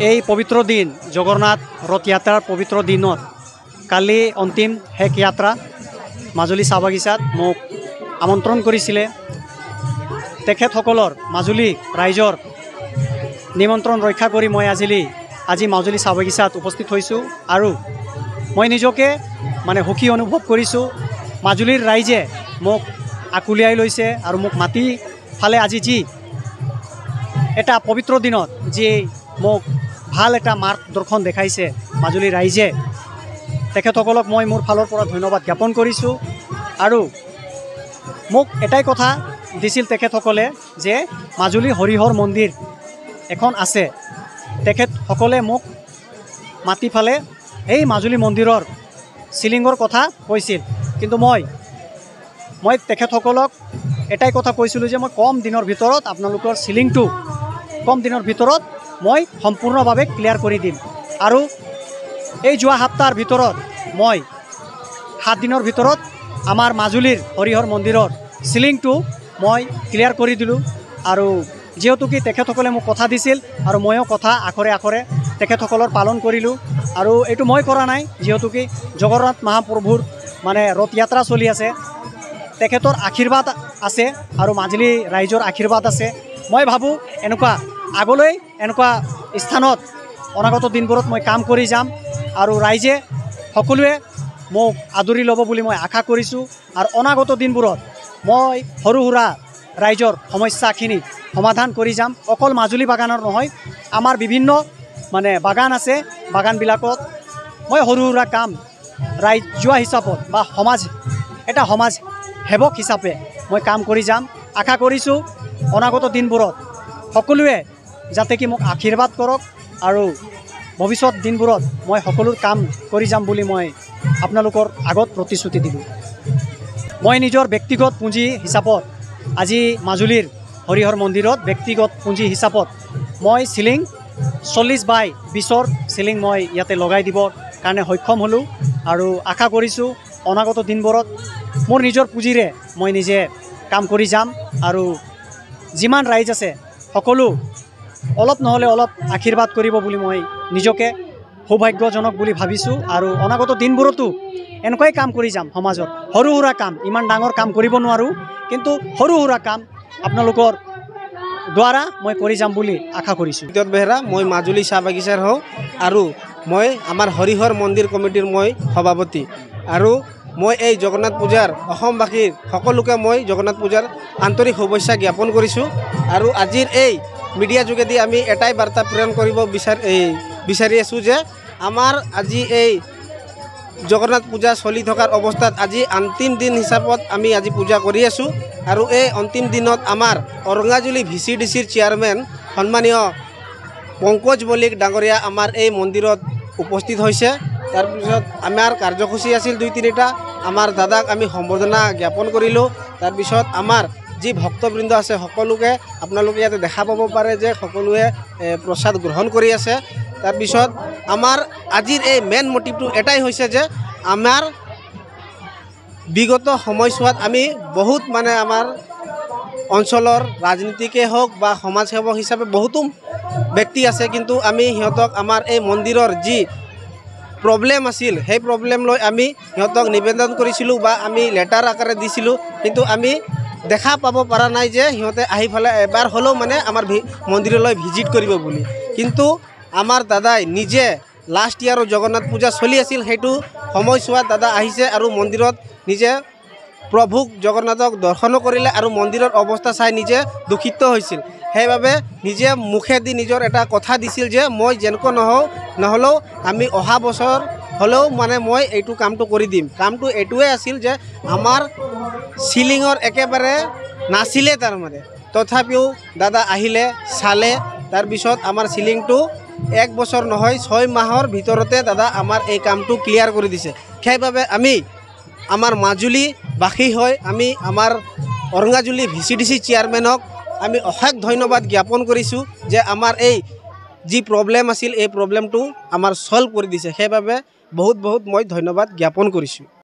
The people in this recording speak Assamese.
এই পবিত্ৰ দিন জগন্নাথ ৰথ যাত্ৰাৰ পবিত্ৰ দিনত কালি অন্তিম শেষ যাত্ৰা মাজুলী চাহ বাগিচাত মোক আমন্ত্ৰণ কৰিছিলে। তেখেতসকলৰ মাজুলী ৰাইজৰ নিমন্ত্ৰণ ৰক্ষা কৰি মই আজি মাজুলী চাহ বাগিচাত উপস্থিত হৈছোঁ আৰু মই নিজকে মানে সুখী অনুভৱ কৰিছোঁ। মাজুলীৰ ৰাইজে মোক আকুলিয়াই লৈছে আৰু মোক মাতি ফালে আজি যি এটা পবিত্ৰ দিনত যি মোক ভাল এটা মাৰ্গদৰ্শন দেখাইছে মাজুলীৰ ৰাইজে, তেখেতসকলক মই মোৰ ফালৰ পৰা ধন্যবাদ জ্ঞাপন কৰিছোঁ। আৰু মোক এটাই কথা দিছিল তেখেতসকলে যে মাজুলী হৰিহৰ মন্দিৰ এখন আছে, তেখেতসকলে মোক মাতি ফালে এই মাজুলী মন্দিৰৰ চিলিঙৰ কথা কৈছিল। কিন্তু মই তেখেতসকলক এটাই কথা কৈছিলোঁ যে মই কম দিনৰ ভিতৰত আপোনালোকৰ চিলিংটো কম দিনৰ ভিতৰত মই সম্পূৰ্ণভাৱে ক্লিয়াৰ কৰি দিম। আৰু এই যোৱা সপ্তাহৰ ভিতৰত মই 7 দিনৰ ভিতৰত আমাৰ মাজুলীৰ হৰিহৰ মন্দিৰৰ চিলিংটো মই ক্লিয়াৰ কৰি দিলোঁ। আৰু যিহেতু কি তেখেতসকলে মোক কথা দিছিল আৰু ময়ো কথা আখৰে আখৰে তেখেতসকলৰ পালন কৰিলোঁ। আৰু এইটো মই কৰা নাই, যিহেতু কি জগন্নাথ মহাপ্ৰভুৰ মানে ৰথ যাত্ৰা চলি আছে, তেখেতৰ আশীৰ্বাদ আছে আৰু মাজুলী ৰাইজৰ আশীৰ্বাদ আছে। মই ভাবোঁ এনেকুৱা আগলৈ এনেকুৱা স্থানত অনাগত দিনবোৰত মই কাম কৰি যাম আৰু ৰাইজে সকলোৱে মোক আদৰি ল'ব বুলি মই আশা কৰিছোঁ। আৰু অনাগত দিনবোৰত মই সৰু সুৰা ৰাইজৰ সমস্যাখিনি সমাধান কৰি যাম। অকল মাজুলী বাগানৰ নহয়, আমাৰ বিভিন্ন মানে বাগান আছে, বাগানবিলাকত মই সৰু সুৰা কাম ৰাইজোৱা হিচাপত বা সমাজ সেৱক হিচাপে মই কাম কৰি যাম। আশা কৰিছোঁ অনাগত দিনবোৰত সকলোৱে যাতে কি মোক আশীৰ্বাদ কৰক আৰু ভৱিষ্যত দিনবোৰত মই সকলো কাম কৰি যাম বুলি মই আপোনালোকৰ আগত প্ৰতিশ্ৰুতি দিলোঁ। মই নিজৰ ব্যক্তিগত পুঁজি হিচাপত আজি মাজুলীৰ হৰিহৰ মন্দিৰত ব্যক্তিগত পুঁজি হিচাপত মই চিলিং 40x20ৰ চিলিং মই ইয়াতে লগাই দিবৰ কাৰণে সক্ষম হ'লোঁ। আৰু আশা কৰিছোঁ অনাগত দিনবোৰত মোৰ নিজৰ পুঁজিৰে মই নিজে কাম কৰি যাম আৰু যিমান ৰাইজ আছে সকলো অলপ নহ'লে অলপ আশীৰ্বাদ কৰিব বুলি মই নিজকে সৌভাগ্যজনক বুলি ভাবিছোঁ। আৰু অনাগত দিনবোৰতো এনেকুৱাই কাম কৰি যাম সমাজত, সৰু সুৰা কাম, ইমান ডাঙৰ কাম কৰিব নোৱাৰোঁ, কিন্তু সৰু সুৰা কাম আপোনালোকৰ দ্বাৰা মই কৰি যাম বুলি আশা কৰিছোঁ। বিদ্যুৎ বেহেৰা, মই মাজুলী চাহ বাগিচাৰ হওঁ আৰু মই আমাৰ হৰিহৰ মন্দিৰ কমিটিৰ মই সভাপতি। আৰু মই এই জগন্নাথ পূজাৰ অসমবাসীৰ সকলোকে মই জগন্নাথ পূজাৰ আন্তৰিক শুভেচ্ছা জ্ঞাপন কৰিছোঁ। আৰু আজিৰ এই মিডিয়া যোগেদি আমি এটাই বাৰ্তা প্ৰেৰণ কৰিব বিচাৰি আছোঁ যে আমাৰ আজি এই জগন্নাথ পূজা চলি থকাৰ অৱস্থাত আজি অন্তিম দিন হিচাপত আমি আজি পূজা কৰি আছোঁ। আৰু এই অন্তিম দিনত আমাৰ অৰঙাজুলি VCDCৰ চেয়াৰমেন সন্মানীয় পংকজ মল্লিক ডাঙৰীয়া আমাৰ এই মন্দিৰত উপস্থিত হৈছে। তাৰপিছত আমাৰ কাৰ্যসূচী আছিল 2-3টা। আমাৰ দাদাক আমি সম্বৰ্ধনা জ্ঞাপন কৰিলোঁ। তাৰপিছত আমাৰ যি ভক্তবৃন্দ আছে সকলোকে আপোনালোকে ইয়াতে দেখা পাব পাৰে যে সকলোৱে প্ৰসাদ গ্ৰহণ কৰি আছে। তাৰপিছত আমাৰ আজিৰ এই মেইন মটিভটো এটাই হৈছে যে আমাৰ বিগত সময়ছোৱাত আমি বহুত মানে আমাৰ অঞ্চলৰ ৰাজনীতিকে হওক বা সমাজসেৱক হিচাপে বহুতো ব্যক্তি আছে, কিন্তু আমি সিহঁতক আমাৰ এই মন্দিৰৰ যি প্ৰব্লেম আছিল সেই প্ৰব্লেম লৈ আমি সিহঁতক নিবেদন কৰিছিলোঁ বা আমি লেটাৰ আকাৰে দিছিলোঁ, কিন্তু আমি দেখা পাব পৰা নাই যে সিহঁতে আহি পেলাই এবাৰ হ'লেও মানে আমাৰ মন্দিৰলৈ ভিজিট কৰিব বুলি। কিন্তু আমাৰ দাদাই নিজে লাষ্ট ইয়াৰৰ জগন্নাথ পূজা চলি আছিল, সেইটো সময়ছোৱাত দাদা আহিছে আৰু মন্দিৰত নিজে প্ৰভুক জগন্নাথক দৰ্শনো কৰিলে আৰু মন্দিৰৰ অৱস্থা চাই নিজে দুখিত হৈছিল। সেইবাবে নিজে মুখেদি নিজৰ এটা কথা দিছিল যে মই যেনেকৈ নহ'লেও আমি অহা বছৰ হ'লেও মানে মই এইটো কামটো কৰি দিম। কামটো এইটোৱে আছিল যে আমাৰ চিলিঙৰ একেবাৰে নাছিলে তাৰমানে, তথাপিও দাদা আহিলে চালে। তাৰপিছত আমাৰ চিলিংটো 1 বছৰ নহয় 6 মাহৰ ভিতৰতে দাদা আমাৰ এই কামটো ক্লিয়াৰ কৰি দিছে। সেইবাবে আমি আমাৰ মাজুলীবাসী হৈ আমি আমাৰ অৰঙাজুলি VCDC চেয়াৰমেনক আমি অশেষ ধন্যবাদ জ্ঞাপন কৰিছোঁ যে আমাৰ এই যি প্ৰব্লেম আছিল এই প্ৰব্লেমটো আমাৰ ছল্ভ কৰি দিছে। সেইবাবে বহুত মই ধন্যবাদ জ্ঞাপন কৰিছোঁ।